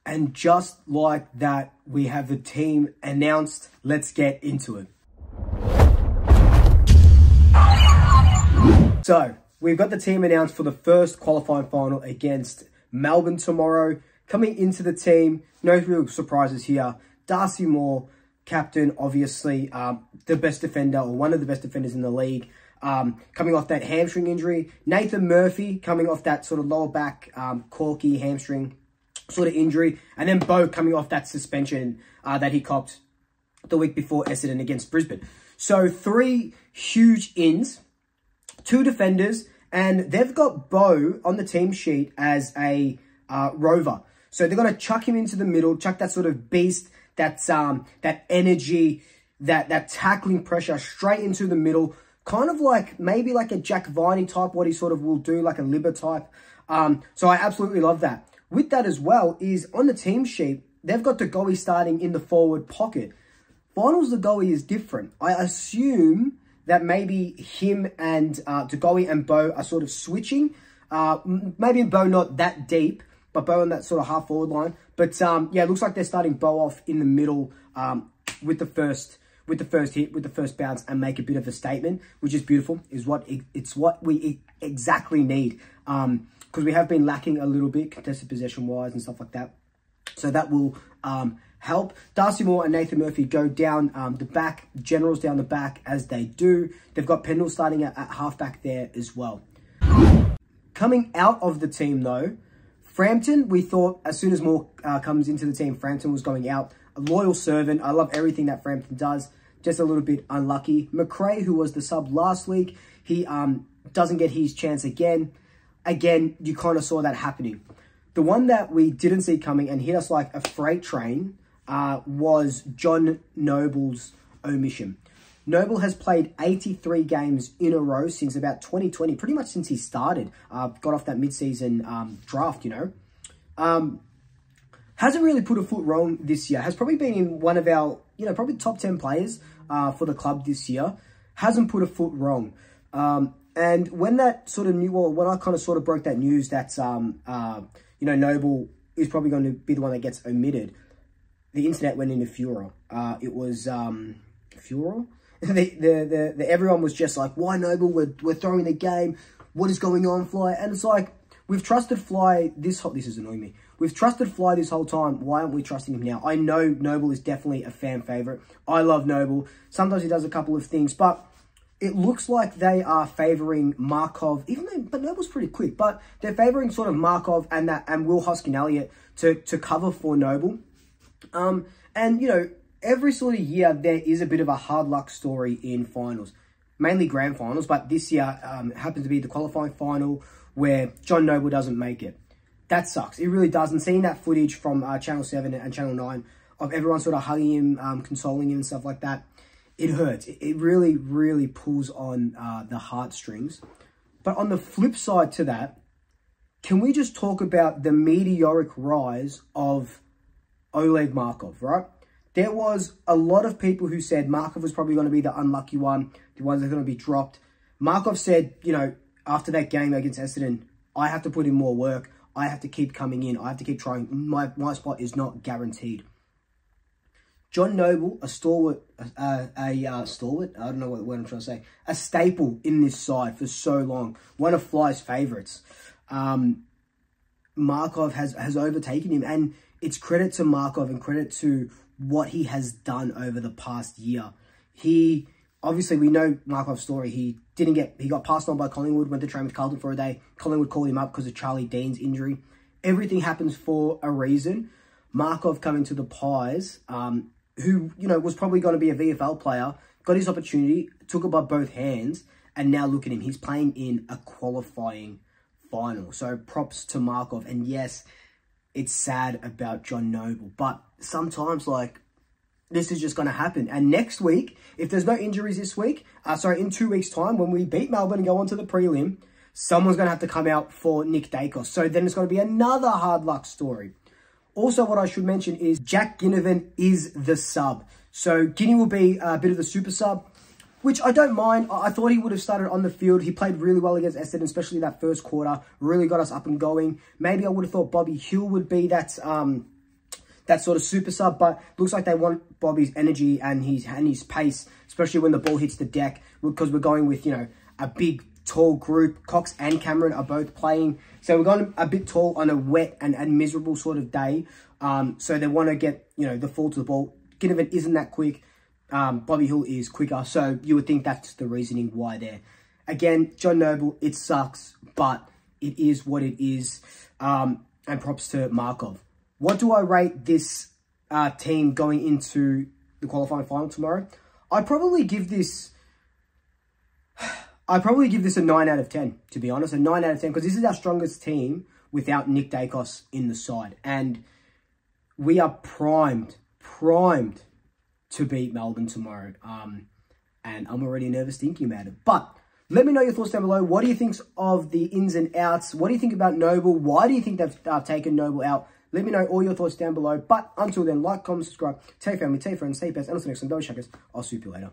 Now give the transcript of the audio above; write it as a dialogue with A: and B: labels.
A: And just like that, we have the team announced. Let's get into it. So, we've got the team announced for the first qualifying final against Melbourne tomorrow. Coming into the team, no real surprises here. Darcy Moore, captain, obviously, the best defender, or one of the best defenders in the league. Coming off that hamstring injury. Nathan Murphy, coming off that sort of lower back, corky hamstring sort of injury. And then Bo coming off that suspension that he copped the week before Essendon against Brisbane. So 3 huge ins, 2 defenders, and they've got Bo on the team sheet as a rover. So they're going to chuck him into the middle, chuck that sort of beast, that energy, that tackling pressure straight into the middle. Kind of like, maybe like a Jack Viney type, what he sort of will do, like a Libba type. So I absolutely love that. With that as well is on the team sheet, they've got DeGoey starting in the forward pocket. Finals DeGoey is different. I assume that maybe him and DeGoey and Bo are sort of switching. Maybe Bo not that deep, but Bo on that sort of half forward line. But yeah, it looks like they're starting Bo off in the middle with the first hit, with the first bounce, and make a bit of a statement, which is beautiful. It's what we exactly need. Because we have been lacking a little bit contested possession-wise and stuff like that. So that will help. Darcy Moore and Nathan Murphy go down the back, generals down the back as they do. They've got Pendle starting at halfback there as well. Coming out of the team, though, Frampton, we thought as soon as Moore comes into the team, Frampton was going out. A loyal servant. I love everything that Frampton does. Just a little bit unlucky. McRae, who was the sub last week, he doesn't get his chance again. Again, you kind of saw that happening. The one that we didn't see coming and hit us like a freight train was John Noble's omission. Noble has played 83 games in a row since about 2020, pretty much since he started. Got off that mid-season draft, you know. Hasn't really put a foot wrong this year. Has probably been in one of our, you know, probably top 10 players for the club this year. Hasn't put a foot wrong. And when that sort of when I kind of sort of broke that news that, you know, Noble is probably going to be the one that gets omitted, the internet went into furor. It was, furor? Everyone was just like, why Noble? We're throwing the game. What is going on, Fly? And it's like, we've trusted Fly this is annoying me. We've trusted Fly this whole time. Why aren't we trusting him now? I know Noble is definitely a fan favourite. I love Noble. Sometimes he does a couple of things, but it looks like they are favouring Markov, but Noble's pretty quick, but they're favouring sort of Markov and Will Hoskin-Elliott to cover for Noble. And, you know, every sort of year there is a bit of a hard luck story in finals, mainly grand finals, but this year happens to be the qualifying final where John Noble doesn't make it. That sucks. It really does. And seeing that footage from Channel 7 and Channel 9 of everyone sort of hugging him, consoling him and stuff like that, it hurts. It really, really pulls on the heartstrings. But on the flip side to that, can we just talk about the meteoric rise of Oleg Markov, right? There was a lot of people who said Markov was probably going to be the unlucky one, the ones that are going to be dropped. Markov said, you know, after that game against Essendon, I have to put in more work. I have to keep coming in. I have to keep trying. My spot is not guaranteed. John Noble, a stalwart, stalwart, I don't know what word I'm trying to say, a staple in this side for so long, one of Fly's favourites. Markov has overtaken him, and it's credit to Markov and credit to what he has done over the past year. Obviously, we know Markov's story. He got passed on by Collingwood, went to train with Carlton for a day. Collingwood called him up because of Charlie Dean's injury. Everything happens for a reason. Markov coming to the Pies, who, you know, was probably going to be a VFL player, got his opportunity, took it by both hands, and now look at him. He's playing in a qualifying final. So props to Markov. And yes, it's sad about John Noble, but sometimes, like, this is just going to happen. And next week, if there's no injuries this week, in 2 weeks' time, when we beat Melbourne and go on to the prelim, someone's going to have to come out for Nick Dacos. So then it's going to be another hard luck story. Also, what I should mention is Jack Ginnivan is the sub. So Guinea will be a bit of the super sub, which I don't mind. I thought he would have started on the field. He played really well against Essendon, especially that first quarter. Really got us up and going. Maybe I would have thought Bobby Hill would be that that sort of super sub, but looks like they want Bobby's energy and his pace, especially when the ball hits the deck, because we're going with, you know, a big, tall group. Cox and Cameron are both playing. So we're going a bit tall on a wet and miserable sort of day. So they want to get, you know, the fall to the ball. Ginnivan isn't that quick. Bobby Hill is quicker. So you would think that's the reasoning why there. Again, John Noble, it sucks, but it is what it is. And props to Markov. What do I rate this team going into the qualifying final tomorrow? I'd probably give this a 9 out of 10, to be honest. A 9 out of 10, because this is our strongest team without Nick Dacos in the side. And we are primed to beat Melbourne tomorrow. And I'm already nervous thinking about it. But let me know your thoughts down below. What do you think of the ins and outs? What do you think about Noble? Why do you think they've taken Noble out? Let me know all your thoughts down below. But until then, like, comment, subscribe, tell your family, tell your friends, stay best, and until next time, double checkers. I'll swoop you later.